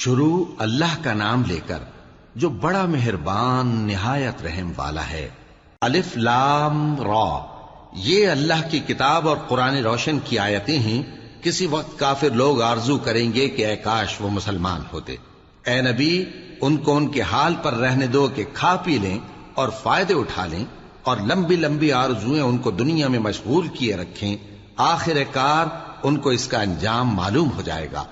شروع اللہ کا نام لے کر جو بڑا مہربان نہایت رحم والا ہے۔ الف لام را، یہ اللہ کی کتاب اور قرآن روشن کی آیتیں ہیں۔ کسی وقت کافر لوگ آرزو کریں گے کہ اے کاش وہ مسلمان ہوتے۔ اے نبی، ان کو ان کے حال پر رہنے دو کہ کھا پی لیں اور فائدے اٹھا لیں، اور لمبی لمبی آرزویں ان کو دنیا میں مشغول کیے رکھیں۔ آخر کار ان کو اس کا انجام معلوم ہو جائے گا۔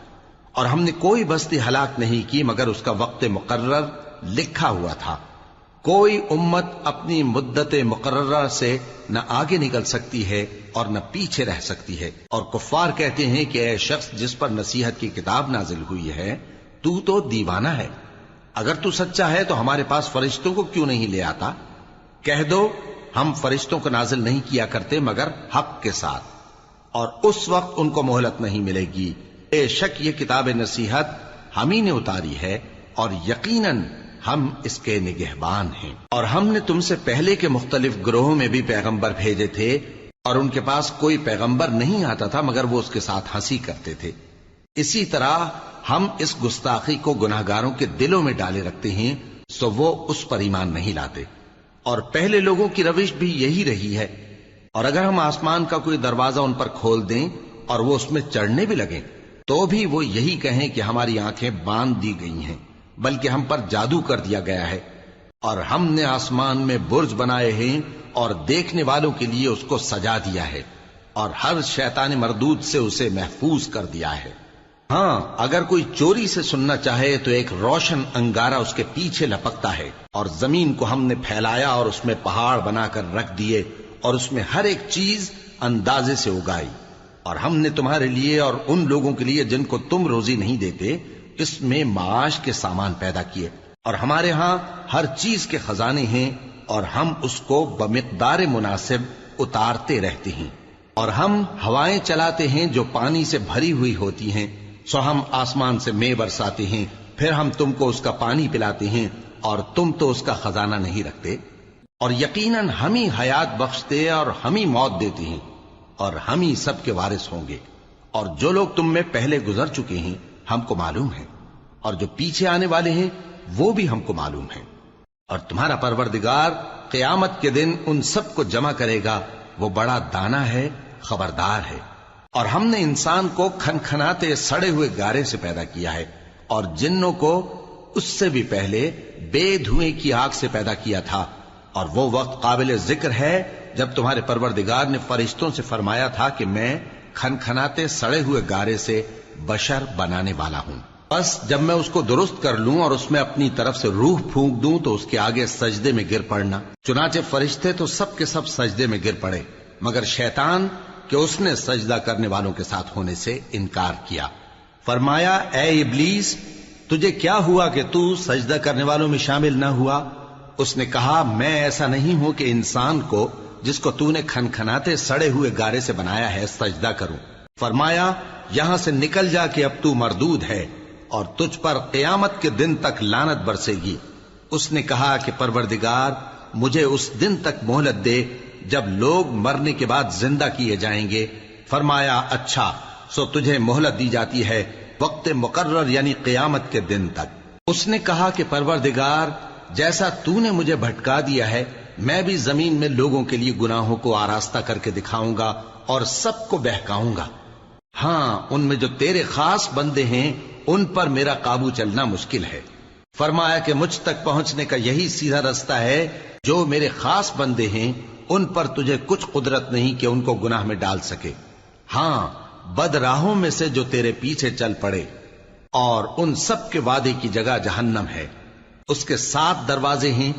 اور ہم نے کوئی بستی ہلاک نہیں کی مگر اس کا وقت مقرر لکھا ہوا تھا۔ کوئی امت اپنی مدت مقررہ سے نہ آگے نکل سکتی ہے اور نہ پیچھے رہ سکتی ہے۔ اور کفار کہتے ہیں کہ اے شخص جس پر نصیحت کی کتاب نازل ہوئی ہے، تو دیوانہ ہے۔ اگر تو سچا ہے تو ہمارے پاس فرشتوں کو کیوں نہیں لے آتا؟ کہہ دو ہم فرشتوں کو نازل نہیں کیا کرتے مگر حق کے ساتھ، اور اس وقت ان کو مہلت نہیں ملے گی۔ بے شک یہ کتاب نصیحت ہم ہی نے اتاری ہے، اور یقیناً ہم اس کے نگہبان ہیں۔ اور ہم نے تم سے پہلے کے مختلف گروہوں میں بھی پیغمبر بھیجے تھے، اور ان کے پاس کوئی پیغمبر نہیں آتا تھا مگر وہ اس کے ساتھ ہنسی کرتے تھے۔ اسی طرح ہم اس گستاخی کو گناہگاروں کے دلوں میں ڈالے رکھتے ہیں، سو وہ اس پر ایمان نہیں لاتے۔ اور پہلے لوگوں کی روش بھی یہی رہی ہے۔ اور اگر ہم آسمان کا کوئی دروازہ ان پر کھول دیں اور وہ اس میں چڑھنے بھی لگیں تو بھی وہ یہی کہیں کہ ہماری آنکھیں باندھ دی گئی ہیں، بلکہ ہم پر جادو کر دیا گیا ہے۔ اور ہم نے آسمان میں برج بنائے ہیں اور دیکھنے والوں کے لیے اس کو سجا دیا ہے، اور ہر شیطان مردود سے اسے محفوظ کر دیا ہے۔ ہاں، اگر کوئی چوری سے سننا چاہے تو ایک روشن انگارہ اس کے پیچھے لپکتا ہے، اور زمین کو ہم نے پھیلایا اور اس میں پہاڑ بنا کر رکھ دیے، اور اس میں ہر ایک چیز اندازے سے اگائی۔ اور ہم نے تمہارے لیے اور ان لوگوں کے لیے جن کو تم روزی نہیں دیتے اس میں معاش کے سامان پیدا کیے، اور ہمارے ہاں ہر چیز کے خزانے ہیں، اور ہم اس کو بمقدار مناسب اتارتے رہتے ہیں۔ اور ہم ہوائیں چلاتے ہیں جو پانی سے بھری ہوئی ہوتی ہیں، سو ہم آسمان سے مے برساتے ہیں، پھر ہم تم کو اس کا پانی پلاتے ہیں، اور تم تو اس کا خزانہ نہیں رکھتے۔ اور یقیناً ہم ہی حیات بخشتے اور ہم ہی موت دیتے ہیں، اور ہم ہی سب کے وارث ہوں گے۔ اور جو لوگ تم میں پہلے گزر چکے ہیں ہم کو معلوم ہے، اور جو پیچھے آنے والے ہیں وہ بھی ہم کو معلوم ہے۔ اور تمہارا پروردگار قیامت کے دن ان سب کو جمع کرے گا، وہ بڑا دانا ہے، خبردار ہے۔ اور ہم نے انسان کو کھنکھناتے سڑے ہوئے گارے سے پیدا کیا ہے، اور جنوں کو اس سے بھی پہلے بے دھوئیں کی آگ سے پیدا کیا تھا۔ اور وہ وقت قابل ذکر ہے جب تمہارے پروردگار نے فرشتوں سے فرمایا تھا کہ میں کھنکھناتے سڑے ہوئے گارے سے بشر بنانے والا ہوں، بس جب میں اس کو درست کر لوں اور اس میں اپنی طرف سے روح پھونک دوں تو اس کے آگے سجدے میں گر پڑنا۔ چنانچہ فرشتے تو سب کے سب سجدے میں گر پڑے مگر شیطان کہ اس نے سجدہ کرنے والوں کے ساتھ ہونے سے انکار کیا۔ فرمایا اے ابلیس، تجھے کیا ہوا کہ تو سجدہ کرنے والوں میں شامل نہ ہوا؟ اس نے کہا میں ایسا نہیں ہوں کہ انسان کو جس کو تو نے کھنکھناتے سڑے ہوئے گارے سے بنایا ہے سجدہ کروں۔ فرمایا یہاں سے نکل جا کہ اب تو مردود ہے، اور تجھ پر قیامت کے دن تک لعنت برسے گی۔ اس نے کہا کہ پروردگار مجھے اس دن تک مہلت دے جب لوگ مرنے کے بعد زندہ کیے جائیں گے۔ فرمایا اچھا، سو تجھے مہلت دی جاتی ہے وقت مقرر یعنی قیامت کے دن تک۔ اس نے کہا کہ پروردگار جیسا تو نے مجھے بھٹکا دیا ہے میں بھی زمین میں لوگوں کے لیے گناہوں کو آراستہ کر کے دکھاؤں گا اور سب کو بہکاؤں گا۔ ہاں، ان میں جو تیرے خاص بندے ہیں ان پر میرا قابو چلنا مشکل ہے۔ فرمایا کہ مجھ تک پہنچنے کا یہی سیدھا رستہ ہے، جو میرے خاص بندے ہیں ان پر تجھے کچھ قدرت نہیں کہ ان کو گناہ میں ڈال سکے۔ ہاں، بد راہوں میں سے جو تیرے پیچھے چل پڑے، اور ان سب کے وعدے کی جگہ جہنم ہے۔ اس کے 7 دروازے ہیں،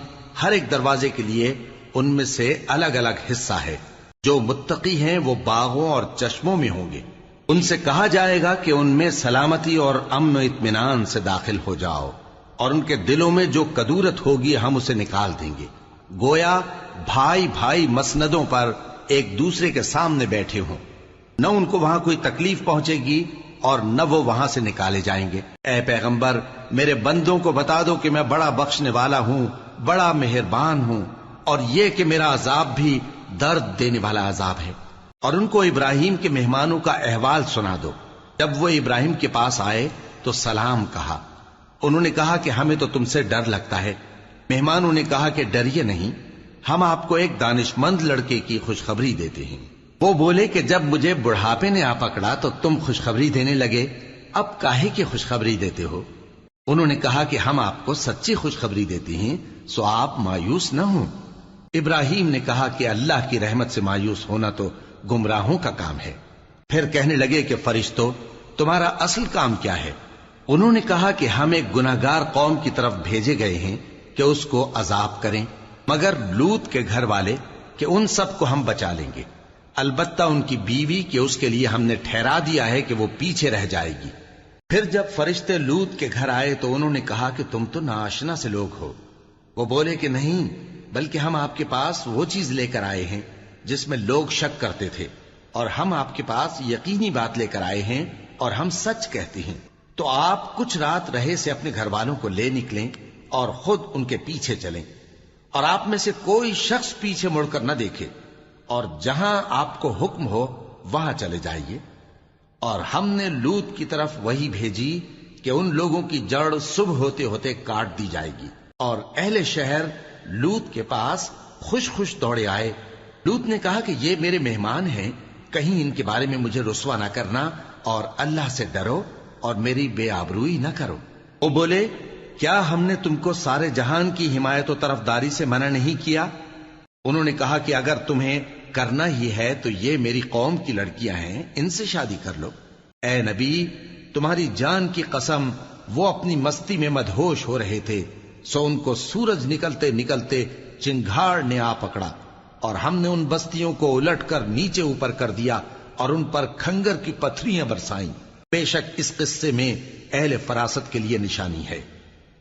ہر ایک دروازے کے لیے ان میں سے الگ الگ حصہ ہے۔ جو متقی ہیں وہ باغوں اور چشموں میں ہوں گے۔ ان سے کہا جائے گا کہ ان میں سلامتی اور امن و اطمینان سے داخل ہو جاؤ، اور ان کے دلوں میں جو کدورت ہوگی ہم اسے نکال دیں گے، گویا بھائی بھائی مسندوں پر ایک دوسرے کے سامنے بیٹھے ہوں۔ نہ ان کو وہاں کوئی تکلیف پہنچے گی اور نہ وہ وہاں سے نکالے جائیں گے۔ اے پیغمبر میرے بندوں کو بتا دو کہ میں بڑا بخشنے والا ہوں، بڑا مہربان ہوں، اور یہ کہ میرا عذاب بھی درد دینے والا عذاب ہے۔ اور ان کو ابراہیم کے مہمانوں کا احوال سنا دو۔ جب وہ ابراہیم کے پاس آئے تو سلام کہا، انہوں نے کہا کہ ہمیں تو تم سے ڈر لگتا ہے۔ مہمانوں نے کہا کہ ڈریے نہیں، ہم آپ کو ایک دانشمند لڑکے کی خوشخبری دیتے ہیں۔ وہ بولے کہ جب مجھے بڑھاپے نے آ پکڑا تو تم خوشخبری دینے لگے، اب کاہے کی خوشخبری دیتے ہو؟ انہوں نے کہا کہ ہم آپ کو سچی خوشخبری دیتے ہیں، سو آپ مایوس نہ ہوں۔ ابراہیم نے کہا کہ اللہ کی رحمت سے مایوس ہونا تو گمراہوں کا کام ہے۔ پھر کہنے لگے کہ فرشتوں، تمہارا اصل کام کیا ہے؟ انہوں نے کہا کہ ہم ایک گناہگار قوم کی طرف بھیجے گئے ہیں کہ اس کو عذاب کریں، مگر لوط کے گھر والے کہ ان سب کو ہم بچا لیں گے، البتہ ان کی بیوی کہ اس کے لیے ہم نے ٹھہرا دیا ہے کہ وہ پیچھے رہ جائے گی۔ پھر جب فرشتے لوط کے گھر آئے تو انہوں نے کہا کہ تم تو ناآشنا سے لوگ ہو۔ وہ بولے کہ نہیں، بلکہ ہم آپ کے پاس وہ چیز لے کر آئے ہیں جس میں لوگ شک کرتے تھے، اور ہم آپ کے پاس یقینی بات لے کر آئے ہیں اور ہم سچ کہتے ہیں۔ تو آپ کچھ رات رہے سے اپنے گھر والوں کو لے نکلیں اور خود ان کے پیچھے چلیں، اور آپ میں سے کوئی شخص پیچھے مڑ کر نہ دیکھے، اور جہاں آپ کو حکم ہو وہاں چلے جائیے۔ اور ہم نے لوط کی طرف وہی بھیجی کہ ان لوگوں کی جڑ صبح ہوتے ہوتے کاٹ دی جائے گی، اور اہل شہر لوط کے پاس خوش خوش دوڑے آئے۔ لوط نے کہا کہ یہ میرے مہمان ہیں، کہیں ان کے بارے میں مجھے رسوا نہ کرنا، اور اللہ سے ڈرو اور میری بے آبروئی نہ کرو۔ وہ بولے، کیا ہم نے تم کو سارے جہان کی حمایت و طرفداری سے منع نہیں کیا؟ انہوں نے کہا کہ اگر تمہیں کرنا ہی ہے تو یہ میری قوم کی لڑکیاں ہیں، ان سے شادی کر لو۔ اے نبی، تمہاری جان کی قسم، وہ اپنی مستی میں مدہوش ہو رہے تھے، سو ان کو سورج نکلتے نکلتے چنگھاڑ نے آ پکڑا، اور ہم نے ان بستیوں کو الٹ کر نیچے اوپر کر دیا اور ان پر کھنگر کی پتھریاں برسائیں۔ بے شک اس قصے میں اہل فراست کے لیے نشانی ہے،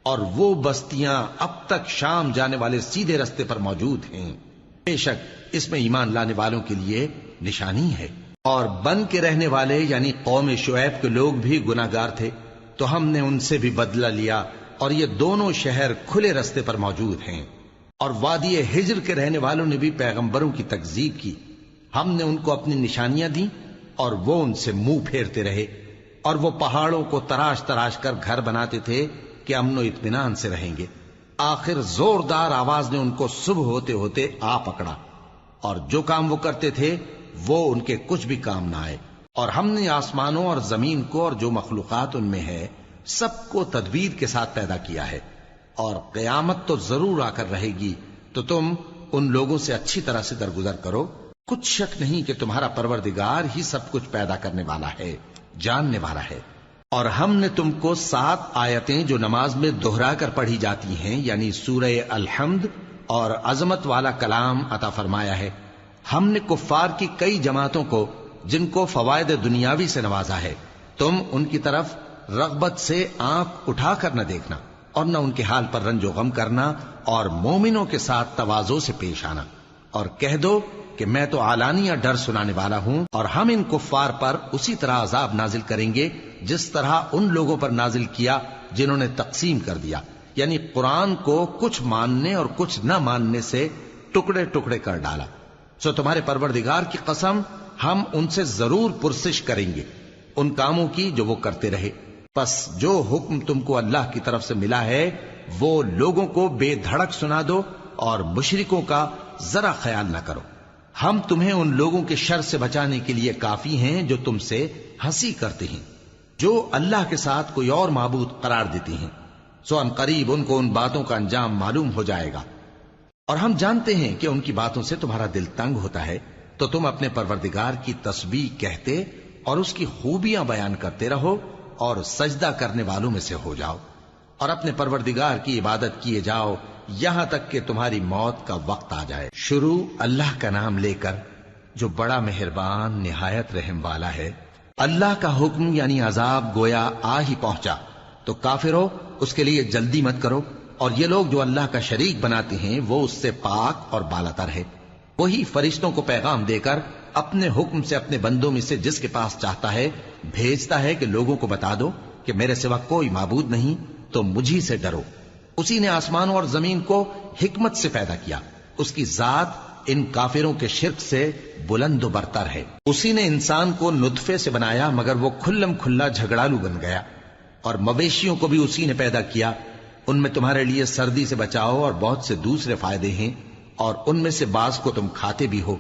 اور وہ بستیاں اب تک شام جانے والے سیدھے رستے پر موجود ہیں۔ بے شک اس میں ایمان لانے والوں کے لیے نشانی ہے۔ اور بن کے رہنے والے یعنی قوم شعیب کے لوگ بھی گناہگار تھے، تو ہم نے ان سے بھی بدلہ لیا، اور یہ دونوں شہر کھلے رستے پر موجود ہیں۔ اور وادی ہجر کے رہنے والوں نے بھی پیغمبروں کی تکذیب کی، ہم نے ان کو اپنی نشانیاں دی اور وہ ان سے منہ پھیرتے رہے، اور وہ پہاڑوں کو تراش تراش کر گھر بناتے تھے کہ امن و اطمینان سے رہیں گے۔ آخر زوردار آواز نے ان کو صبح ہوتے ہوتے آ پکڑا، اور جو کام وہ کرتے تھے وہ ان کے کچھ بھی کام نہ آئے۔ اور ہم نے آسمانوں اور زمین کو اور جو مخلوقات ان میں ہے سب کو تدبیر کے ساتھ پیدا کیا ہے، اور قیامت تو ضرور آ کر رہے گی، تو تم ان لوگوں سے اچھی طرح سے درگزر کرو۔ کچھ شک نہیں کہ تمہارا پروردگار ہی سب کچھ پیدا کرنے والا ہے، جاننے والا ہے۔ اور ہم نے تم کو 7 آیتیں جو نماز میں دہرا کر پڑھی جاتی ہیں، یعنی سورہ الحمد اور عظمت والا کلام عطا فرمایا ہے۔ ہم نے کفار کی کئی جماعتوں کو جن کو فوائد دنیاوی سے نوازا ہے، تم ان کی طرف رغبت سے آنکھ اٹھا کر نہ دیکھنا، اور نہ ان کے حال پر رنج و غم کرنا، اور مومنوں کے ساتھ تواضع سے پیش آنا، اور کہہ دو کہ میں تو اعلانیہ ڈر سنانے والا ہوں، اور ہم ان کفار پر اسی طرح عذاب نازل کریں گے جس طرح ان لوگوں پر نازل کیا جنہوں نے تقسیم کر دیا، یعنی قرآن کو کچھ ماننے اور کچھ نہ ماننے سے ٹکڑے ٹکڑے کر ڈالا۔ سو تمہارے پروردگار کی قسم، ہم ان سے ضرور پرسش کریں گے ان کاموں کی جو وہ کرتے رہے۔ پس جو حکم تم کو اللہ کی طرف سے ملا ہے وہ لوگوں کو بے دھڑک سنا دو، اور مشرکوں کا ذرا خیال نہ کرو۔ ہم تمہیں ان لوگوں کے شر سے بچانے کے لیے کافی ہیں جو تم سے ہنسی کرتے ہیں، جو اللہ کے ساتھ کوئی اور معبود قرار دیتے ہیں، سو ان قریب ان کو ان باتوں کا انجام معلوم ہو جائے گا۔ اور ہم جانتے ہیں کہ ان کی باتوں سے تمہارا دل تنگ ہوتا ہے، تو تم اپنے پروردگار کی تسبیح کہتے اور اس کی خوبیاں بیان کرتے رہو، اور سجدہ کرنے والوں میں سے ہو جاؤ، اور اپنے پروردگار کی عبادت کیے جاؤ یہاں تک کہ تمہاری موت کا وقت آ جائے۔ شروع اللہ کا نام لے کر جو بڑا مہربان نہایت رحم والا ہے۔ اللہ کا حکم یعنی عذاب گویا آ ہی پہنچا، تو کافرو اس کے لیے جلدی مت کرو، اور یہ لوگ جو اللہ کا شریک بناتے ہیں وہ اس سے پاک اور بالاتر ہے۔ وہی فرشتوں کو پیغام دے کر اپنے حکم سے اپنے بندوں میں سے جس کے پاس چاہتا ہے بھیجتا ہے کہ لوگوں کو بتا دو کہ میرے سوا کوئی معبود نہیں، تو مجھی سے ڈرو۔ اسی نے آسمانوں اور زمین کو حکمت سے پیدا کیا، اس کی ذات ان کافروں کے شرک سے بلند و برتر ہے۔ اسی نے انسان کو نطفے سے بنایا مگر وہ کھلم کھلا جھگڑالو بن گیا، اور مویشیوں کو بھی اسی نے پیدا کیا، ان میں تمہارے لیے سردی سے بچاؤ اور بہت سے دوسرے فائدے ہیں، اور ان میں سے بعض کو تم کھاتے بھی ہو۔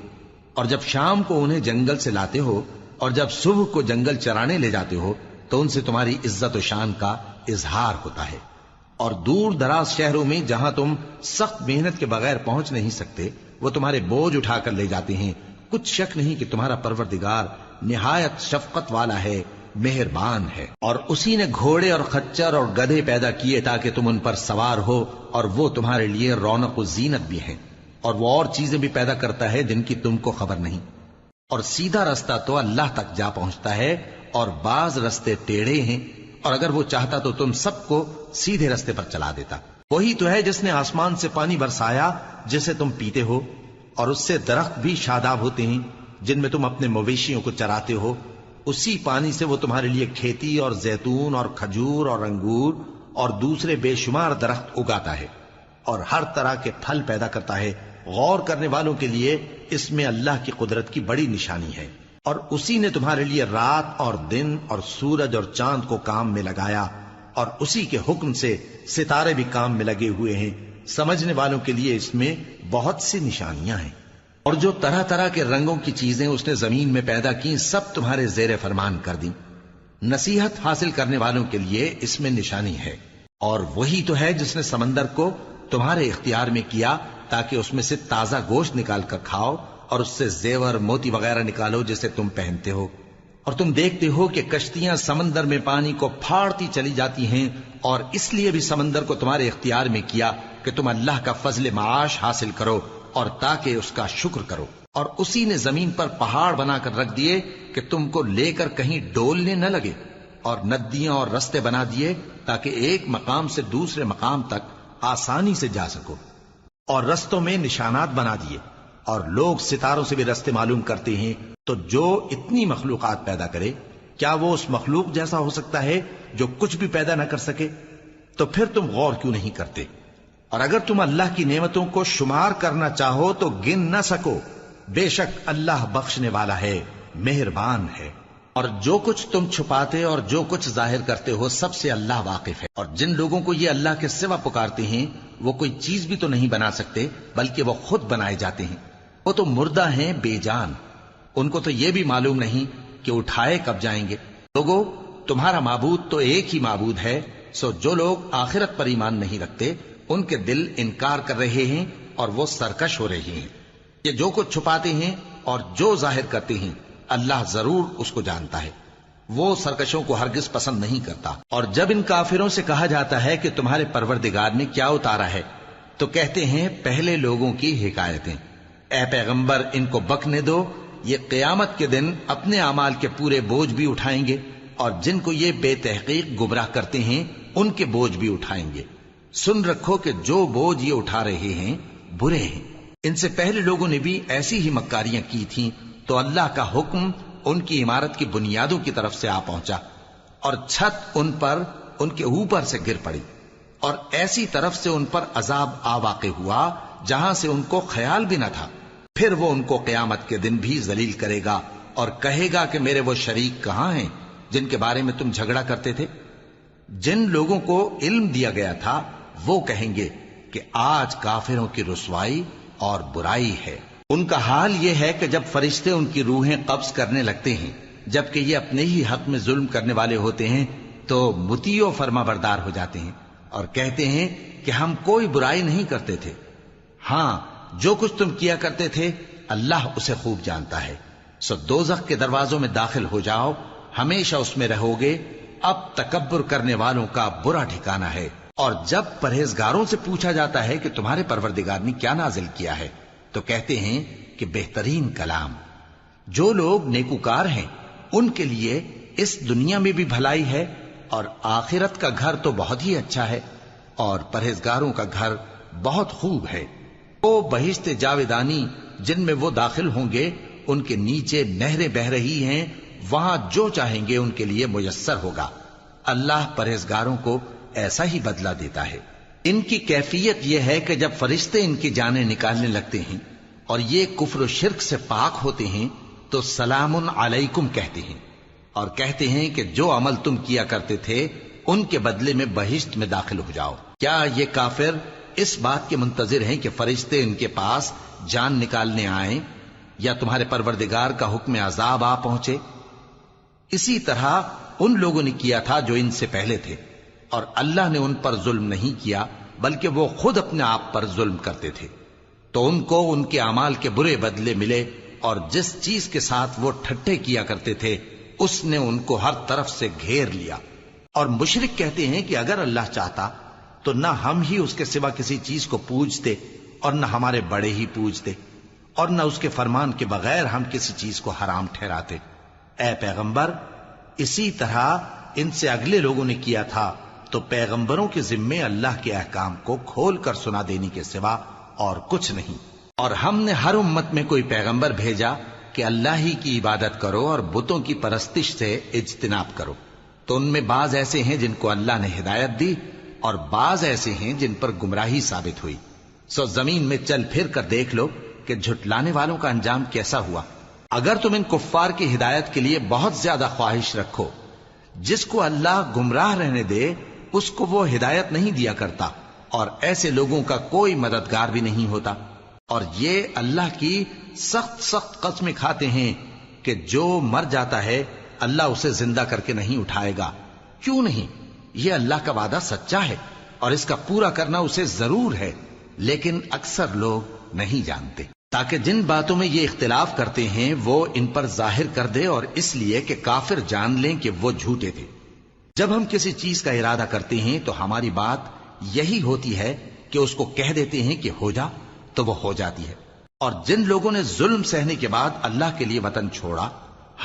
اور جب شام کو انہیں جنگل سے لاتے ہو اور جب صبح کو جنگل چرانے لے جاتے ہو تو ان سے تمہاری عزت و شان کا اظہار ہوتا ہے۔ اور دور دراز شہروں میں جہاں تم سخت محنت کے بغیر پہنچ نہیں سکتے وہ تمہارے بوجھ اٹھا کر لے جاتے ہیں۔ کچھ شک نہیں کہ تمہارا پروردگار نہایت شفقت والا ہے، مہربان ہے۔ اور اسی نے گھوڑے اور خچر اور گدھے پیدا کیے تاکہ تم ان پر سوار ہو، اور وہ تمہارے لیے رونق و زینت بھی ہیں۔ اور وہ اور چیزیں بھی پیدا کرتا ہے جن کی تم کو خبر نہیں۔ اور سیدھا رستہ تو اللہ تک جا پہنچتا ہے، اور بعض رستے ٹیڑھے ہیں، اور اگر وہ چاہتا تو تم سب کو سیدھے رستے پر چلا دیتا۔ وہی تو ہے جس نے آسمان سے پانی برسایا جسے تم پیتے ہو، اور اس سے درخت بھی شاداب ہوتے ہیں جن میں تم اپنے مویشیوں کو چراتے ہو۔ اسی پانی سے وہ تمہارے لیے کھیتی اور زیتون اور کھجور اور انگور اور دوسرے بے شمار درخت اگاتا ہے، اور ہر طرح کے پھل پیدا کرتا ہے۔ غور کرنے والوں کے لیے اس میں اللہ کی قدرت کی بڑی نشانی ہے۔ اور اسی نے تمہارے لیے رات اور دن اور سورج اور چاند کو کام میں لگایا، اور اسی کے حکم سے ستارے بھی کام میں لگے ہوئے ہیں۔ سمجھنے والوں کے لیے اس میں بہت سی نشانیاں ہیں۔ اور جو طرح طرح کے رنگوں کی چیزیں اس نے زمین میں پیدا کی سب تمہارے زیر فرمان کر دیں۔ نصیحت حاصل کرنے والوں کے لیے اس میں نشانی ہے۔ اور وہی تو ہے جس نے سمندر کو تمہارے اختیار میں کیا تاکہ اس میں سے تازہ گوشت نکال کر کھاؤ، اور اس سے زیور موتی وغیرہ نکالو جسے تم پہنتے ہو۔ اور تم دیکھتے ہو کہ کشتیاں سمندر میں پانی کو پھاڑتی چلی جاتی ہیں، اور اس لیے بھی سمندر کو تمہارے اختیار میں کیا کہ تم اللہ کا فضل معاش حاصل کرو اور تاکہ اس کا شکر کرو۔ اور اسی نے زمین پر پہاڑ بنا کر رکھ دیے کہ تم کو لے کر کہیں ڈولنے نہ لگے، اور ندیاں اور رستے بنا دیے تاکہ ایک مقام سے دوسرے مقام تک آسانی سے جا سکو، اور رستوں میں نشانات بنا دیے۔ اور لوگ ستاروں سے بھی رستے معلوم کرتے ہیں۔ تو جو اتنی مخلوقات پیدا کرے کیا وہ اس مخلوق جیسا ہو سکتا ہے جو کچھ بھی پیدا نہ کر سکے؟ تو پھر تم غور کیوں نہیں کرتے؟ اور اگر تم اللہ کی نعمتوں کو شمار کرنا چاہو تو گن نہ سکو۔ بے شک اللہ بخشنے والا ہے، مہربان ہے۔ اور جو کچھ تم چھپاتے اور جو کچھ ظاہر کرتے ہو سب سے اللہ واقف ہے۔ اور جن لوگوں کو یہ اللہ کے سوا پکارتے ہیں وہ کوئی چیز بھی تو نہیں بنا سکتے بلکہ وہ خود بنائے جاتے ہیں۔ وہ تو مردہ ہیں بے جان، ان کو تو یہ بھی معلوم نہیں کہ اٹھائے کب جائیں گے۔ لوگو، تمہارا معبود تو ایک ہی معبود ہے، سو جو لوگ آخرت پر ایمان نہیں رکھتے ان کے دل انکار کر رہے ہیں اور وہ سرکش ہو رہے ہیں۔ یہ جو کچھ چھپاتے ہیں اور جو ظاہر کرتے ہیں اللہ ضرور اس کو جانتا ہے۔ وہ سرکشوں کو ہرگز پسند نہیں کرتا۔ اور جب ان کافروں سے کہا جاتا ہے کہ تمہارے پروردگار نے کیا اتارا ہے تو کہتے ہیں پہلے لوگوں کی حکایتیں۔ اے پیغمبر، ان کو بکنے دو، یہ قیامت کے دن اپنے اعمال کے پورے بوجھ بھی اٹھائیں گے، اور جن کو یہ بے تحقیق گمراہ کرتے ہیں ان کے بوجھ بھی اٹھائیں گے۔ سن رکھو کہ جو بوجھ یہ اٹھا رہے ہیں برے ہیں۔ ان سے پہلے لوگوں نے بھی ایسی ہی مکاریاں کی تھیں تو اللہ کا حکم ان کی عمارت کی بنیادوں کی طرف سے آ پہنچا، اور چھت ان پر ان کے اوپر سے گر پڑی، اور ایسی طرف سے ان پر عذاب آ واقع ہوا جہاں سے ان کو خیال بھی نہ تھا۔ پھر وہ ان کو قیامت کے دن بھی ذلیل کرے گا اور کہے گا کہ میرے وہ شریک کہاں ہیں جن کے بارے میں تم جھگڑا کرتے تھے؟ جن لوگوں کو علم دیا گیا تھا وہ کہیں گے کہ آج کافروں کی رسوائی اور برائی ہے۔ ان کا حال یہ ہے کہ جب فرشتے ان کی روحیں قبض کرنے لگتے ہیں جبکہ یہ اپنے ہی حق میں ظلم کرنے والے ہوتے ہیں تو مطیع و فرما بردار ہو جاتے ہیں اور کہتے ہیں کہ ہم کوئی برائی نہیں کرتے تھے۔ ہاں، جو کچھ تم کیا کرتے تھے اللہ اسے خوب جانتا ہے۔ سو دوزخ کے دروازوں میں داخل ہو جاؤ، ہمیشہ اس میں رہو گے۔ اب تکبر کرنے والوں کا برا ٹھکانہ ہے۔ اور جب پرہیزگاروں سے پوچھا جاتا ہے کہ تمہارے پروردگار نے کیا نازل کیا ہے تو کہتے ہیں کہ بہترین کلام۔ جو لوگ نیکوکار ہیں ان کے لیے اس دنیا میں بھی بھلائی ہے اور آخرت کا گھر تو بہت ہی اچھا ہے، اور پرہیزگاروں کا گھر بہت خوب ہے۔ وہ بہشت جاویدانی جن میں وہ داخل ہوں گے، ان کے نیچے نہریں بہہ رہی ہیں، وہاں جو چاہیں گے ان کے لیے میسر ہوگا۔ اللہ پرہیزگاروں کو ایسا ہی بدلہ دیتا ہے۔ ان کی کیفیت یہ ہے کہ جب فرشتے ان کی جانیں نکالنے لگتے ہیں اور یہ کفر و شرک سے پاک ہوتے ہیں تو سلام علیکم کہتے ہیں، اور کہتے ہیں کہ جو عمل تم کیا کرتے تھے ان کے بدلے میں بہشت میں داخل ہو جاؤ۔ کیا یہ کافر اس بات کے منتظر ہیں کہ فرشتے ان کے پاس جان نکالنے آئیں یا تمہارے پروردگار کا حکم عذاب آ پہنچے؟ اسی طرح ان لوگوں نے کیا تھا جو ان سے پہلے تھے، اور اللہ نے ان پر ظلم نہیں کیا بلکہ وہ خود اپنے آپ پر ظلم کرتے تھے، تو ان کو ان کے اعمال کے برے بدلے ملے، اور جس چیز کے ساتھ وہ ٹھٹھے کیا کرتے تھے اس نے ان کو ہر طرف سے گھیر لیا۔ اور مشرک کہتے ہیں کہ اگر اللہ چاہتا تو نہ ہم ہی اس کے سوا کسی چیز کو پوجتے اور نہ ہمارے بڑے ہی پوجتے، اور نہ اس کے فرمان کے بغیر ہم کسی چیز کو حرام ٹھہراتے۔ اے پیغمبر، اسی طرح ان سے اگلے لوگوں نے کیا تھا، تو پیغمبروں کے ذمے اللہ کے احکام کو کھول کر سنا دینے کے سوا اور کچھ نہیں۔ اور ہم نے ہر امت میں کوئی پیغمبر بھیجا کہ اللہ ہی کی عبادت کرو اور بتوں کی پرستش سے اجتناب کرو، تو ان میں بعض ایسے ہیں جن کو اللہ نے ہدایت دی اور بعض ایسے ہیں جن پر گمراہی ثابت ہوئی۔ سو زمین میں چل پھر کر دیکھ لو کہ جھٹلانے والوں کا انجام کیسا ہوا۔ اگر تم ان کفار کی ہدایت کے لیے بہت زیادہ خواہش رکھو، جس کو اللہ گمراہ رہنے دے اس کو وہ ہدایت نہیں دیا کرتا، اور ایسے لوگوں کا کوئی مددگار بھی نہیں ہوتا۔ اور یہ اللہ کی سخت قسمیں کھاتے ہیں کہ جو مر جاتا ہے اللہ اسے زندہ کر کے نہیں اٹھائے گا۔ کیوں نہیں؟ یہ اللہ کا وعدہ سچا ہے اور اس کا پورا کرنا اسے ضرور ہے، لیکن اکثر لوگ نہیں جانتے۔ تاکہ جن باتوں میں یہ اختلاف کرتے ہیں وہ ان پر ظاہر کر دے، اور اس لیے کہ کافر جان لیں کہ وہ جھوٹے تھے۔ جب ہم کسی چیز کا ارادہ کرتے ہیں تو ہماری بات یہی ہوتی ہے کہ اس کو کہہ دیتے ہیں کہ ہو جا، تو وہ ہو جاتی ہے۔ اور جن لوگوں نے ظلم سہنے کے بعد اللہ کے لیے وطن چھوڑا،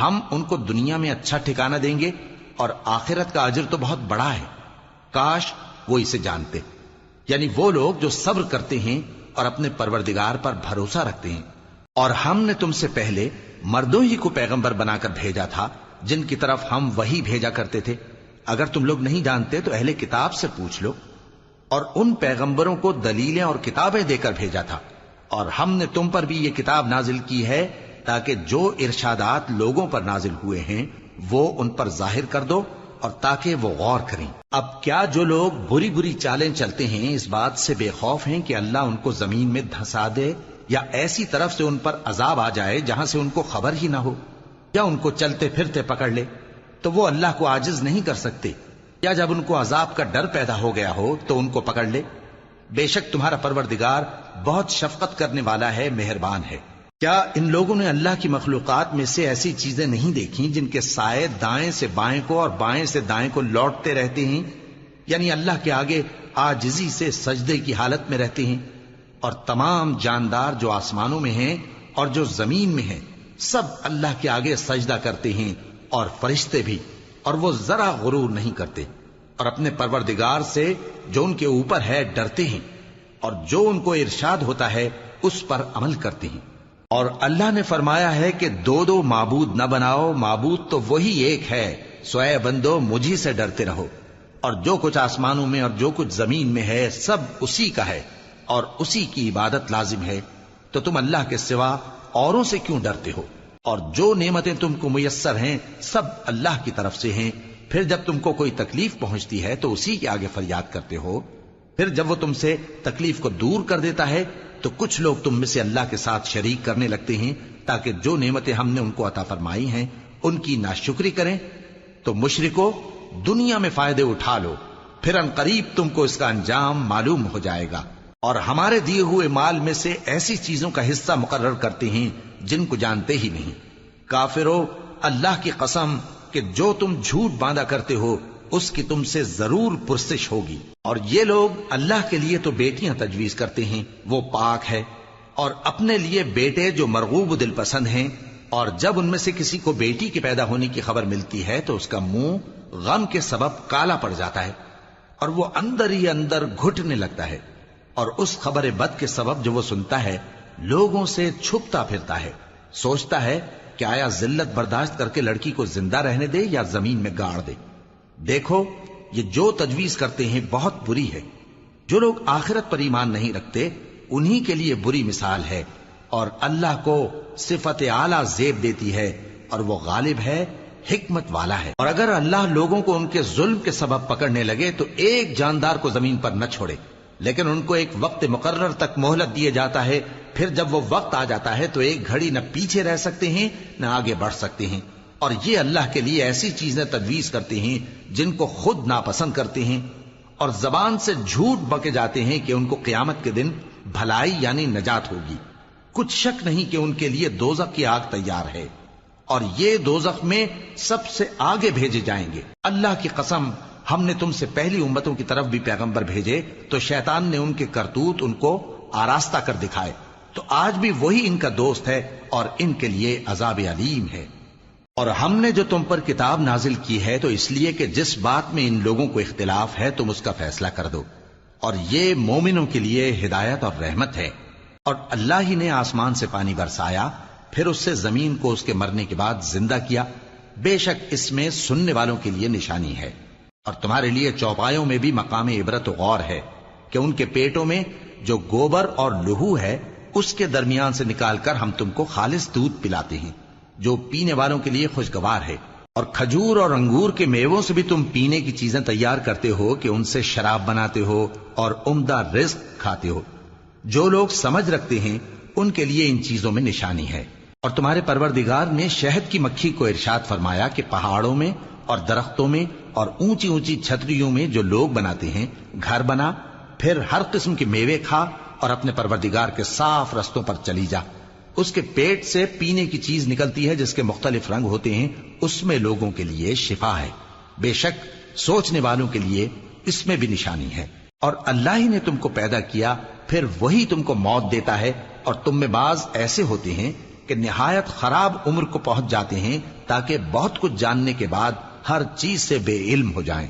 ہم ان کو دنیا میں اچھا ٹھکانہ دیں گے، اور آخرت کا اجر تو بہت بڑا ہے۔ کاش وہ اسے جانتے، یعنی وہ لوگ جو صبر کرتے ہیں اور اپنے پروردگار پر بھروسہ رکھتے ہیں۔ اور ہم نے تم سے پہلے مردوں ہی کو پیغمبر بنا کر بھیجا تھا جن کی طرف ہم وحی بھیجا کرتے تھے۔ اگر تم لوگ نہیں جانتے تو اہل کتاب سے پوچھ لو۔ اور ان پیغمبروں کو دلیلیں اور کتابیں دے کر بھیجا تھا، اور ہم نے تم پر بھی یہ کتاب نازل کی ہے تاکہ جو ارشادات لوگوں پر نازل ہوئے ہیں وہ ان پر ظاہر کر دو، اور تاکہ وہ غور کریں۔ اب کیا جو لوگ بری بری چالیں چلتے ہیں اس بات سے بے خوف ہیں کہ اللہ ان کو زمین میں دھسا دے، یا ایسی طرف سے ان پر عذاب آ جائے جہاں سے ان کو خبر ہی نہ ہو، یا ان کو چلتے پھرتے پکڑ لے تو وہ اللہ کو عاجز نہیں کر سکتے، یا جب ان کو عذاب کا ڈر پیدا ہو گیا ہو تو ان کو پکڑ لے؟ بے شک تمہارا پروردگار بہت شفقت کرنے والا ہے، مہربان ہے۔ کیا ان لوگوں نے اللہ کی مخلوقات میں سے ایسی چیزیں نہیں دیکھی جن کے سائے دائیں سے بائیں کو اور بائیں سے دائیں کو لوٹتے رہتے ہیں، یعنی اللہ کے آگے عاجزی سے سجدے کی حالت میں رہتے ہیں؟ اور تمام جاندار جو آسمانوں میں ہیں اور جو زمین میں ہیں سب اللہ کے آگے سجدہ کرتے ہیں، اور فرشتے بھی، اور وہ ذرا غرور نہیں کرتے، اور اپنے پروردگار سے جو ان کے اوپر ہے ڈرتے ہیں، اور جو ان کو ارشاد ہوتا ہے اس پر عمل کرتے ہیں۔ اور اللہ نے فرمایا ہے کہ دو دو معبود نہ بناؤ، معبود تو وہی ایک ہے، سو اے بندو مجھی سے ڈرتے رہو۔ اور جو کچھ آسمانوں میں اور جو کچھ زمین میں ہے سب اسی کا ہے، اور اسی کی عبادت لازم ہے، تو تم اللہ کے سوا اوروں سے کیوں ڈرتے ہو؟ اور جو نعمتیں تم کو میسر ہیں سب اللہ کی طرف سے ہیں۔ پھر جب تم کو کوئی تکلیف پہنچتی ہے تو اسی کے آگے فریاد کرتے ہو، پھر جب وہ تم سے تکلیف کو دور کر دیتا ہے تو کچھ لوگ تم میں سے اللہ کے ساتھ شریک کرنے لگتے ہیں تاکہ جو نعمتیں ہم نے ان کو عطا فرمائی ہیں ان کی ناشکری کریں۔ تو مشرکو، دنیا میں فائدے اٹھا لو، پھر ان قریب تم کو اس کا انجام معلوم ہو جائے گا۔ اور ہمارے دیے ہوئے مال میں سے ایسی چیزوں کا حصہ مقرر کرتے ہیں جن کو جانتے ہی نہیں۔ کافرو، اللہ کی قسم کہ جو تم جھوٹ باندھا کرتے ہو اس کی تم سے ضرور پرسش ہوگی۔ اور یہ لوگ اللہ کے لیے تو بیٹیاں تجویز کرتے ہیں، وہ پاک ہے، اور اپنے لیے بیٹے جو مرغوب دل پسند ہیں، اور جب ان میں سے کسی کو بیٹی کے پیدا ہونے کی خبر ملتی ہے تو اس کا منہ غم کے سبب کالا پڑ جاتا ہے، اور وہ اندر ہی اندر گھٹنے لگتا ہے، اور اس خبر بد کے سبب جو وہ سنتا ہے لوگوں سے چھپتا پھرتا ہے، سوچتا ہے کہ آیا ذلت برداشت کر کے لڑکی کو زندہ رہنے دے یا زمین میں گاڑ دے۔ دیکھو، یہ جو تجویز کرتے ہیں بہت بری ہے۔ جو لوگ آخرت پر ایمان نہیں رکھتے انہی کے لیے بری مثال ہے، اور اللہ کو صفت اعلیٰ زیب دیتی ہے، اور وہ غالب ہے حکمت والا ہے۔ اور اگر اللہ لوگوں کو ان کے ظلم کے سبب پکڑنے لگے تو ایک جاندار کو زمین پر نہ چھوڑے، لیکن ان کو ایک وقت مقرر تک مہلت دیے جاتا ہے، پھر جب وہ وقت آ جاتا ہے تو ایک گھڑی نہ پیچھے رہ سکتے ہیں نہ آگے بڑھ سکتے ہیں۔ اور یہ اللہ کے لیے ایسی چیزیں تجویز کرتے ہیں جن کو خود ناپسند کرتے ہیں، اور زبان سے جھوٹ بکے جاتے ہیں کہ ان کو قیامت کے دن بھلائی یعنی نجات ہوگی۔ کچھ شک نہیں کہ ان کے لیے دوزخ کی آگ تیار ہے، اور یہ دوزخ میں سب سے آگے بھیجے جائیں گے۔ اللہ کی قسم، ہم نے تم سے پہلی امتوں کی طرف بھی پیغمبر بھیجے تو شیطان نے ان کے کرتوت ان کو آراستہ کر دکھائے، تو آج بھی وہی ان کا دوست ہے اور ان کے لیے عذاب علیم ہے۔ اور ہم نے جو تم پر کتاب نازل کی ہے تو اس لیے کہ جس بات میں ان لوگوں کو اختلاف ہے تم اس کا فیصلہ کر دو، اور یہ مومنوں کے لیے ہدایت اور رحمت ہے۔ اور اللہ ہی نے آسمان سے پانی برسایا، پھر اس سے زمین کو اس کے مرنے کے بعد زندہ کیا، بے شک اس میں سننے والوں کے لیے نشانی ہے۔ اور تمہارے لیے چوپایوں میں بھی مقام عبرت و غور ہے کہ ان کے پیٹوں میں جو گوبر اور لہو ہے اس کے درمیان سے نکال کر ہم تم کو خالص دودھ پلاتے ہیں جو پینے والوں کے لیے خوشگوار ہے، اور کھجور اور انگور کے میووں سے بھی تم پینے کی چیزیں تیار کرتے ہو کہ ان سے شراب بناتے ہو اور عمدہ رزق کھاتے ہو۔ جو لوگ سمجھ رکھتے ہیں ان کے لیے ان چیزوں میں نشانی ہے۔ اور تمہارے پروردگار نے شہد کی مکھی کو ارشاد فرمایا کہ پہاڑوں میں اور درختوں میں اور اونچی اونچی چھتریوں میں جو لوگ بناتے ہیں گھر بنا، پھر ہر قسم کے میوے کھا اور اپنے پروردگار کے صاف رستوں پر چلی جا۔ اس کے پیٹ سے پینے کی چیز نکلتی ہے جس کے مختلف رنگ ہوتے ہیں، اس میں لوگوں کے لیے شفا ہے، بے شک سوچنے والوں کے لیے اس میں بھی نشانی ہے۔ اور اللہ ہی نے تم کو پیدا کیا، پھر وہی تم کو موت دیتا ہے، اور تم میں بعض ایسے ہوتے ہیں کہ نہایت خراب عمر کو پہنچ جاتے ہیں تاکہ بہت کچھ جاننے کے بعد ہر چیز سے بے علم ہو جائیں۔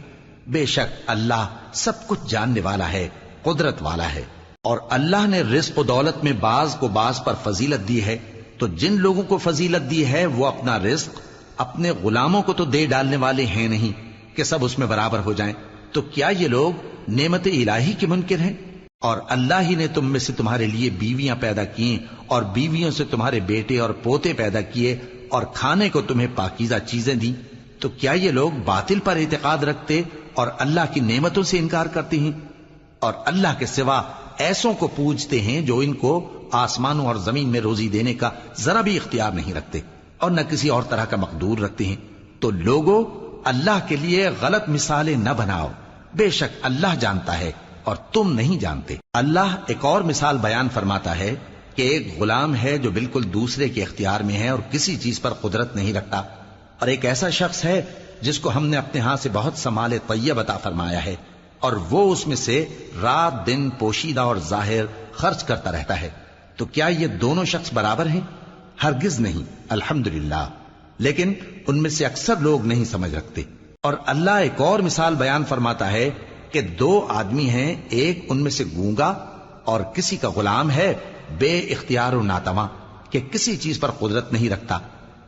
بے شک اللہ سب کچھ جاننے والا ہے، قدرت والا ہے۔ اور اللہ نے رزق و دولت میں بعض کو بعض پر فضیلت دی ہے، تو جن لوگوں کو فضیلت دی ہے وہ اپنا رزق اپنے غلاموں کو تو دے ڈالنے والے ہیں نہیں کہ سب اس میں برابر ہو جائیں، تو کیا یہ لوگ نعمت الہی کے منکر ہیں؟ اور اللہ ہی نے تم میں سے تمہارے لیے بیویاں پیدا کی اور بیویوں سے تمہارے بیٹے اور پوتے پیدا کیے اور کھانے کو تمہیں پاکیزہ چیزیں دیں، تو کیا یہ لوگ باطل پر اعتقاد رکھتے اور اللہ کی نعمتوں سے انکار کرتے ہیں؟ اور اللہ کے سوا ایسوں کو پوجتے ہیں جو ان کو آسمانوں اور زمین میں روزی دینے کا ذرا بھی اختیار نہیں رکھتے اور نہ کسی اور طرح کا مقدور رکھتے ہیں۔ تو لوگوں، اللہ کے لیے غلط مثالیں نہ بناؤ، بے شک اللہ جانتا ہے اور تم نہیں جانتے۔ اللہ ایک اور مثال بیان فرماتا ہے کہ ایک غلام ہے جو بالکل دوسرے کے اختیار میں ہے اور کسی چیز پر قدرت نہیں رکھتا، اور ایک ایسا شخص ہے جس کو ہم نے اپنے ہاں سے بہت سا مال طیب عطا فرمایا ہے اور وہ اس میں سے رات دن پوشیدہ اور ظاہر خرچ کرتا رہتا ہے، تو کیا یہ دونوں شخص برابر ہیں؟ ہرگز نہیں، الحمدللہ، لیکن ان میں سے اکثر لوگ نہیں سمجھ رکھتے۔ اور اللہ ایک اور مثال بیان فرماتا ہے کہ دو آدمی ہیں، ایک ان میں سے گونگا اور کسی کا غلام ہے بے اختیار و ناتواں کہ کسی چیز پر قدرت نہیں رکھتا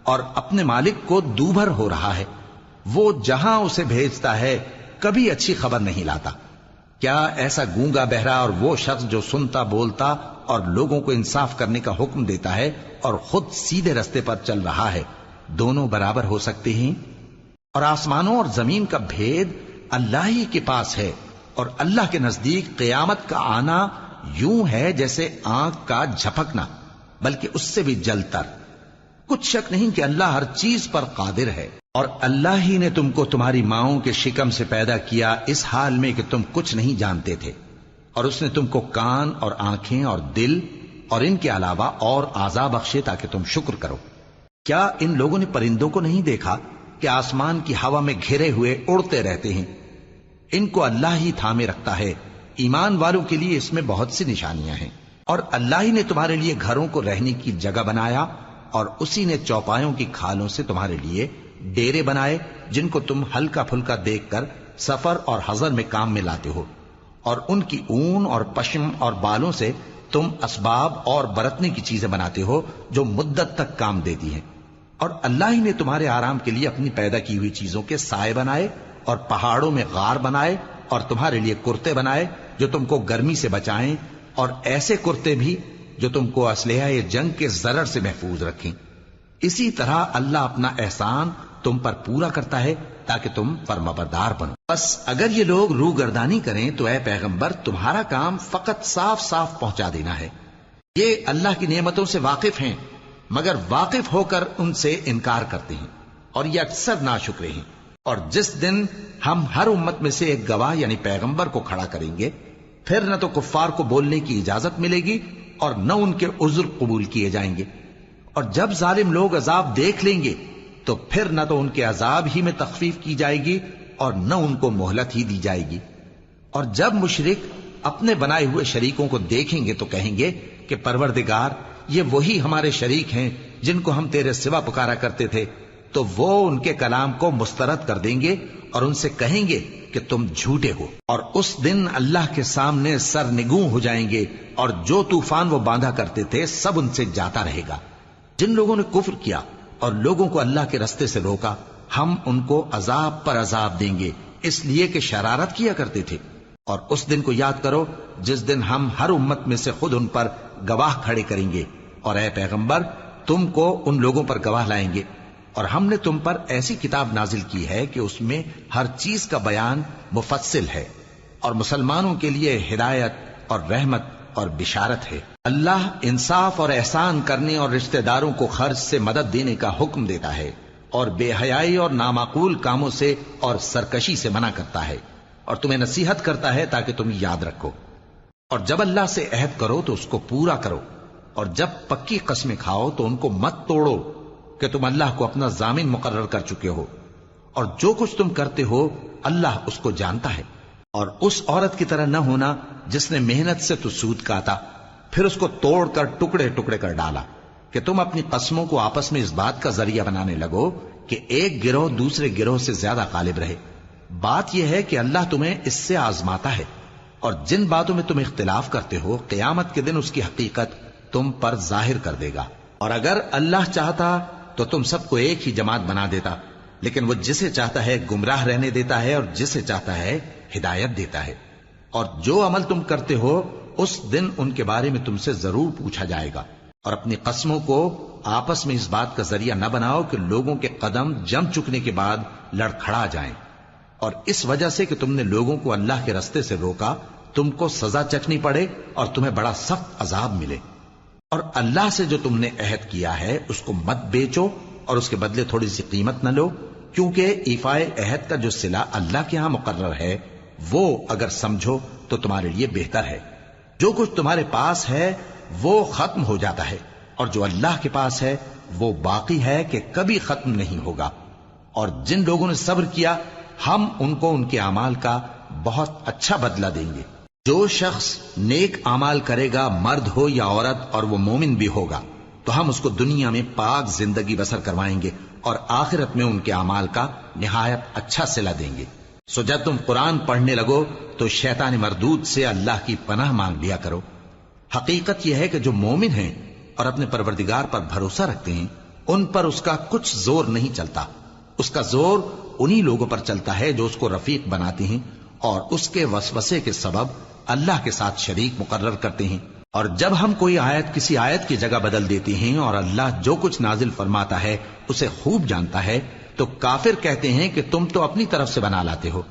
اور اپنے مالک کو دوبھر ہو رہا ہے، وہ جہاں اسے بھیجتا ہے کبھی اچھی خبر نہیں لاتا۔ کیا ایسا گونگا بہرا اور وہ شخص جو سنتا بولتا اور لوگوں کو انصاف کرنے کا حکم دیتا ہے اور خود سیدھے رستے پر چل رہا ہے، دونوں برابر ہو سکتے ہیں؟ اور آسمانوں اور زمین کا بھید اللہ ہی کے پاس ہے، اور اللہ کے نزدیک قیامت کا آنا یوں ہے جیسے آنکھ کا جھپکنا، بلکہ اس سے بھی جلتر۔ کچھ شک نہیں کہ اللہ ہر چیز پر قادر ہے۔ اور اللہ ہی نے تم کو تمہاری ماؤں کے شکم سے پیدا کیا اس حال میں کہ تم کچھ نہیں جانتے تھے، اور اس نے تم کو کان اور آنکھیں اور دل اور ان کے علاوہ اور اعضاء بخشے تاکہ تم شکر کرو۔ کیا ان لوگوں نے پرندوں کو نہیں دیکھا کہ آسمان کی ہوا میں گھرے ہوئے اڑتے رہتے ہیں؟ ان کو اللہ ہی تھامے رکھتا ہے۔ ایمان والوں کے لیے اس میں بہت سی نشانیاں ہیں۔ اور اللہ ہی نے تمہارے لیے گھروں کو رہنے کی جگہ بنایا، اور اسی نے چوپایوں کی کھالوں سے تمہارے لیے ڈیرے بنائے جن کو تم ہلکا پھلکا دیکھ کر سفر اور حضر میں کام میں لاتے ہو، اور ان کی اون اور پشم اور بالوں سے تم اسباب اور برتنے کی چیزیں بناتے ہو جو مدت تک کام دیتی ہیں۔ اور اللہ ہی نے تمہارے آرام کے لیے اپنی پیدا کی ہوئی چیزوں کے سائے بنائے اور پہاڑوں میں غار بنائے اور تمہارے لیے کرتے بنائے جو تم کو گرمی سے بچائیں، اور ایسے کرتے بھی جو تم کو اسلحہ جنگ کے ضرر سے محفوظ رکھیں۔ اسی طرح اللہ اپنا احسان تم پر پورا کرتا ہے تاکہ تم فرمانبردار بنو۔ بس اگر یہ لوگ روگردانی کریں تو اے پیغمبر تمہارا کام فقط صاف صاف پہنچا دینا ہے۔ یہ اللہ کی نعمتوں سے واقف ہیں مگر واقف ہو کر ان سے انکار کرتے ہیں اور یہ اکثر ناشکرے ہیں۔ اور جس دن ہم ہر امت میں سے ایک گواہ یعنی پیغمبر کو کھڑا کریں گے پھر نہ تو کفار کو بولنے کی اجازت ملے گی اور نہ ان کے عذر قبول کیے جائیں گے، اور جب ظالم لوگ عذاب دیکھ لیں گے تو پھر نہ تو ان کے عذاب ہی میں تخفیف کی جائے گی اور نہ ان کو مہلت ہی دی جائے گی۔ اور جب مشرک اپنے بنائے ہوئے شریکوں کو دیکھیں گے تو کہیں گے کہ پروردگار یہ وہی ہمارے شریک ہیں جن کو ہم تیرے سوا پکارا کرتے تھے، تو وہ ان کے کلام کو مسترد کر دیں گے اور ان سے کہیں گے کہ تم جھوٹے ہو، اور اس دن اللہ کے سامنے سرنگوں ہو جائیں گے اور جو طوفان وہ باندھا کرتے تھے سب ان سے جاتا رہے گا۔ جن لوگوں نے کفر کیا اور لوگوں کو اللہ کے رستے سے روکا ہم ان کو عذاب پر عذاب دیں گے اس لیے کہ شرارت کیا کرتے تھے۔ اور اس دن کو یاد کرو جس دن ہم ہر امت میں سے خود ان پر گواہ کھڑے کریں گے، اور اے پیغمبر تم کو ان لوگوں پر گواہ لائیں گے، اور ہم نے تم پر ایسی کتاب نازل کی ہے کہ اس میں ہر چیز کا بیان مفصل ہے اور مسلمانوں کے لیے ہدایت اور رحمت اور بشارت ہے۔ اللہ انصاف اور احسان کرنے اور رشتہ داروں کو خرچ سے مدد دینے کا حکم دیتا ہے اور بے حیائی اور نامعقول کاموں سے اور سرکشی سے منع کرتا ہے، اور تمہیں نصیحت کرتا ہے تاکہ تم یاد رکھو۔ اور جب اللہ سے عہد کرو تو اس کو پورا کرو، اور جب پکی قسمیں کھاؤ تو ان کو مت توڑو کہ تم اللہ کو اپنا ضامن مقرر کر چکے ہو، اور جو کچھ تم کرتے ہو اللہ اس کو جانتا ہے۔ اور اس عورت کی طرح نہ ہونا جس نے محنت سے تو سود کاتا پھر اس کو توڑ کر ٹکڑے ٹکڑے کر ڈالا، کہ تم اپنی قسموں کو آپس میں اس بات کا ذریعہ بنانے لگو کہ ایک گروہ دوسرے گروہ سے زیادہ غالب رہے۔ بات یہ ہے کہ اللہ تمہیں اس سے آزماتا ہے، اور جن باتوں میں تم اختلاف کرتے ہو قیامت کے دن اس کی حقیقت تم پر ظاہر کر دے گا۔ اور اگر اللہ چاہتا تو تم سب کو ایک ہی جماعت بنا دیتا، لیکن وہ جسے چاہتا ہے گمراہ رہنے دیتا ہے اور جسے چاہتا ہے ہدایت دیتا ہے۔ اور جو عمل تم کرتے ہو اس دن ان کے بارے میں تم سے ضرور پوچھا جائے گا۔ اور اپنی قسموں کو آپس میں اس بات کا ذریعہ نہ بناؤ کہ لوگوں کے قدم جم چکنے کے بعد لڑکھڑا جائیں، اور اس وجہ سے کہ تم نے لوگوں کو اللہ کے رستے سے روکا تم کو سزا چکھنی پڑے اور تمہیں بڑا سخت عذاب ملے۔ اور اللہ سے جو تم نے عہد کیا ہے اس کو مت بیچو اور اس کے بدلے تھوڑی سی قیمت نہ لو، کیونکہ ایفائے عہد کا جو صلہ اللہ کے ہاں مقرر ہے وہ اگر سمجھو تو تمہارے لیے بہتر ہے۔ جو کچھ تمہارے پاس ہے وہ ختم ہو جاتا ہے، اور جو اللہ کے پاس ہے وہ باقی ہے کہ کبھی ختم نہیں ہوگا۔ اور جن لوگوں نے صبر کیا ہم ان کو ان کے اعمال کا بہت اچھا بدلہ دیں گے۔ جو شخص نیک اعمال کرے گا مرد ہو یا عورت اور وہ مومن بھی ہوگا تو ہم اس کو دنیا میں پاک زندگی بسر کروائیں گے اور آخرت میں ان کے اعمال کا نہایت اچھا صلہ دیں گے۔ سو جب تم قرآن پڑھنے لگو تو شیطان مردود سے اللہ کی پناہ مانگ لیا کرو۔ حقیقت یہ ہے کہ جو مومن ہیں اور اپنے پروردگار پر بھروسہ رکھتے ہیں ان پر اس کا کچھ زور نہیں چلتا، اس کا زور انہی لوگوں پر چلتا ہے جو اس کو رفیق بناتے ہیں اور اس کے وسوسے کے سبب اللہ کے ساتھ شریک مقرر کرتے ہیں۔ اور جب ہم کوئی آیت کسی آیت کی جگہ بدل دیتے ہیں اور اللہ جو کچھ نازل فرماتا ہے اسے خوب جانتا ہے تو کافر کہتے ہیں کہ تم تو اپنی طرف سے بنا لاتے ہو۔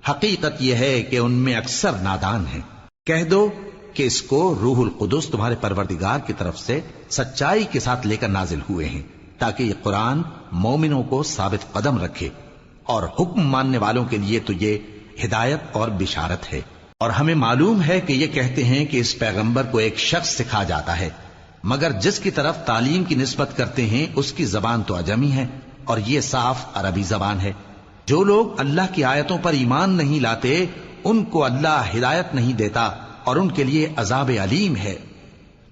حقیقت یہ ہے کہ ان میں اکثر نادان ہیں۔ کہہ دو کہ اس کو روح القدس تمہارے پروردگار کی طرف سے سچائی کے ساتھ لے کر نازل ہوئے ہیں تاکہ یہ قرآن مومنوں کو ثابت قدم رکھے، اور حکم ماننے والوں کے لیے تو یہ ہدایت اور بشارت ہے۔ اور ہمیں معلوم ہے کہ یہ کہتے ہیں کہ اس پیغمبر کو ایک شخص سکھا جاتا ہے، مگر جس کی طرف تعلیم کی نسبت کرتے ہیں اس کی زبان تو عجمی ہے اور یہ صاف عربی زبان ہے۔ جو لوگ اللہ کی آیتوں پر ایمان نہیں لاتے ان کو اللہ ہدایت نہیں دیتا اور ان کے لیے عذاب علیم ہے۔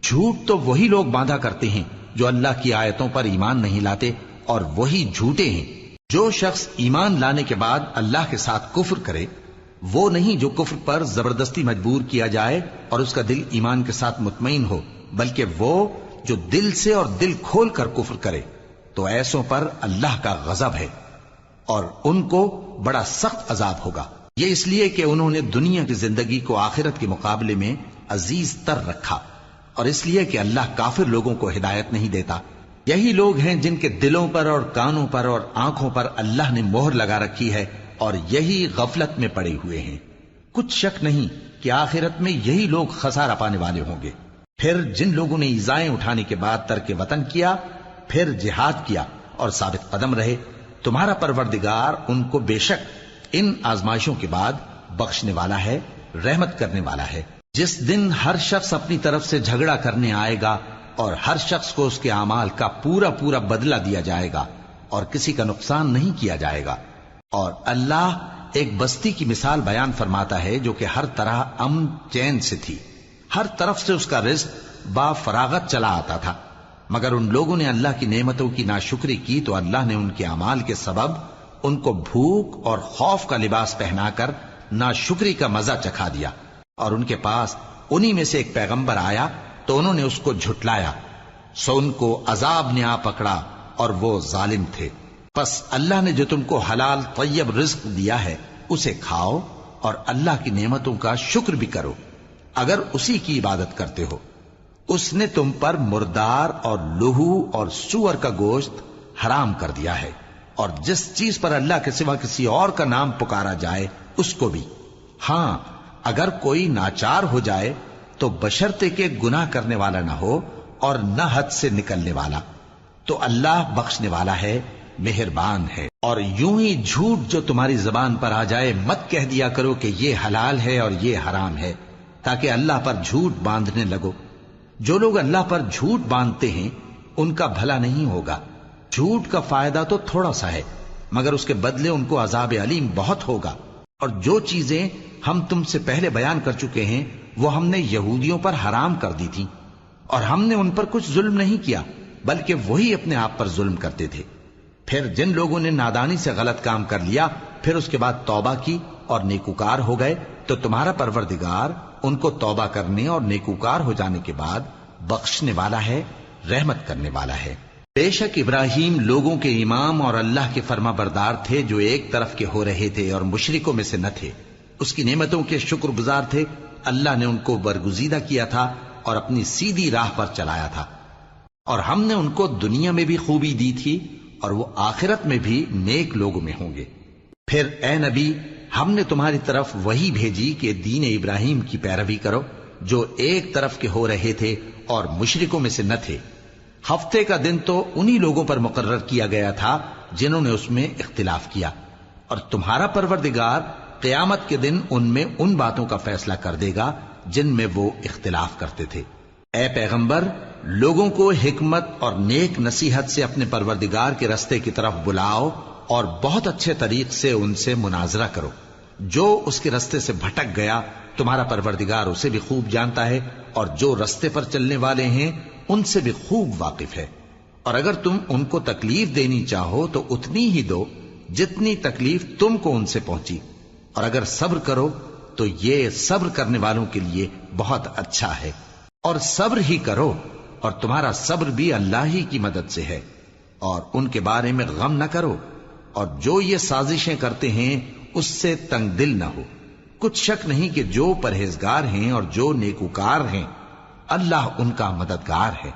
جھوٹ تو وہی لوگ باندھا کرتے ہیں جو اللہ کی آیتوں پر ایمان نہیں لاتے اور وہی جھوٹے ہیں۔ جو شخص ایمان لانے کے بعد اللہ کے ساتھ کفر کرے وہ نہیں جو کفر پر زبردستی مجبور کیا جائے اور اس کا دل ایمان کے ساتھ مطمئن ہو، بلکہ وہ جو دل سے اور دل کھول کر کفر کرے تو ایسوں پر اللہ کا غضب ہے اور ان کو بڑا سخت عذاب ہوگا۔ یہ اس لیے کہ انہوں نے دنیا کی زندگی کو آخرت کے مقابلے میں عزیز تر رکھا، اور اس لیے کہ اللہ کافر لوگوں کو ہدایت نہیں دیتا یہی لوگ ہیں جن کے دلوں پر اور کانوں پر اور آنکھوں پر اللہ نے مہر لگا رکھی ہے اور یہی غفلت میں پڑے ہوئے ہیں۔ کچھ شک نہیں کہ آخرت میں یہی لوگ خسارہ پانے والے ہوں گے۔ پھر جن لوگوں نے ایذائیں اٹھانے کے بعد ترک وطن کیا، پھر جہاد کیا اور ثابت قدم رہے، تمہارا پروردگار ان کو بے شک ان آزمائشوں کے بعد بخشنے والا ہے، رحمت کرنے والا ہے۔ جس دن ہر شخص اپنی طرف سے جھگڑا کرنے آئے گا اور ہر شخص کو اس کے اعمال کا پورا پورا بدلہ دیا جائے گا اور کسی کا نقصان نہیں کیا جائے گا۔ اور اللہ ایک بستی کی مثال بیان فرماتا ہے جو کہ ہر طرح امن چین سے تھی، ہر طرف سے اس کا رزق با فراغت چلا آتا تھا، مگر ان لوگوں نے اللہ کی نعمتوں کی ناشکری کی تو اللہ نے ان کے اعمال کے سبب ان کو بھوک اور خوف کا لباس پہنا کر ناشکری کا مزہ چکھا دیا۔ اور ان کے پاس انہی میں سے ایک پیغمبر آیا تو انہوں نے اس کو جھٹلایا، سو ان کو عذاب نے آ پکڑا اور وہ ظالم تھے۔ پس اللہ نے جو تم کو حلال طیب رزق دیا ہے اسے کھاؤ اور اللہ کی نعمتوں کا شکر بھی کرو اگر اسی کی عبادت کرتے ہو۔ اس نے تم پر مردار اور لہو اور سور کا گوشت حرام کر دیا ہے، اور جس چیز پر اللہ کے سوا کسی اور کا نام پکارا جائے اس کو بھی۔ ہاں اگر کوئی ناچار ہو جائے تو بشرطے کہ گناہ کرنے والا نہ ہو اور نہ حد سے نکلنے والا، تو اللہ بخشنے والا ہے، مہربان ہے۔ اور یوں ہی جھوٹ جو تمہاری زبان پر آ جائے مت کہہ دیا کرو کہ یہ حلال ہے اور یہ حرام ہے، تاکہ اللہ پر جھوٹ باندھنے لگو۔ جو لوگ اللہ پر جھوٹ باندھتے ہیں ان کا بھلا نہیں ہوگا۔ جھوٹ کا فائدہ تو تھوڑا سا ہے، مگر اس کے بدلے ان کو عذاب علیم بہت ہوگا۔ اور جو چیزیں ہم تم سے پہلے بیان کر چکے ہیں وہ ہم نے یہودیوں پر حرام کر دی تھی، اور ہم نے ان پر کچھ ظلم نہیں کیا بلکہ وہی اپنے آپ پر ظلم کرتے تھے۔ پھر جن لوگوں نے نادانی سے غلط کام کر لیا پھر اس کے بعد توبہ کی اور نیکوکار ہو گئے تو تمہارا پروردگار ان کو توبہ کرنے اور نیکوکار ہو جانے کے بعد بخشنے والا ہے، رحمت کرنے والا ہے۔ بے شک ابراہیم لوگوں کے امام اور اللہ کے فرما بردار تھے جو ایک طرف کے ہو رہے تھے اور مشرکوں میں سے نہ تھے، اس کی نعمتوں کے شکر گزار تھے۔ اللہ نے ان کو برگزیدہ کیا تھا اور اپنی سیدھی راہ پر چلایا تھا، اور ہم نے ان کو دنیا میں بھی خوبی دی تھی اور وہ آخرت میں بھی نیک لوگوں میں ہوں گے۔ پھر اے نبی ہم نے تمہاری طرف وہی بھیجی کہ دین ابراہیم کی پیروی کرو جو ایک طرف کے ہو رہے تھے اور مشرکوں میں سے نہ تھے۔ ہفتے کا دن تو انہی لوگوں پر مقرر کیا گیا تھا جنہوں نے اس میں اختلاف کیا، اور تمہارا پروردگار قیامت کے دن ان میں ان باتوں کا فیصلہ کر دے گا جن میں وہ اختلاف کرتے تھے۔ اے پیغمبر لوگوں کو حکمت اور نیک نصیحت سے اپنے پروردگار کے رستے کی طرف بلاؤ اور بہت اچھے طریق سے ان سے مناظرہ کرو۔ جو اس کے رستے سے بھٹک گیا تمہارا پروردگار اسے بھی خوب جانتا ہے، اور جو رستے پر چلنے والے ہیں ان سے بھی خوب واقف ہے۔ اور اگر تم ان کو تکلیف دینی چاہو تو اتنی ہی دو جتنی تکلیف تم کو ان سے پہنچی، اور اگر صبر کرو تو یہ صبر کرنے والوں کے لیے بہت اچھا ہے۔ اور صبر ہی کرو، اور تمہارا صبر بھی اللہ ہی کی مدد سے ہے، اور ان کے بارے میں غم نہ کرو، اور جو یہ سازشیں کرتے ہیں اس سے تنگ دل نہ ہو۔ کچھ شک نہیں کہ جو پرہیزگار ہیں اور جو نیکوکار ہیں اللہ ان کا مددگار ہے۔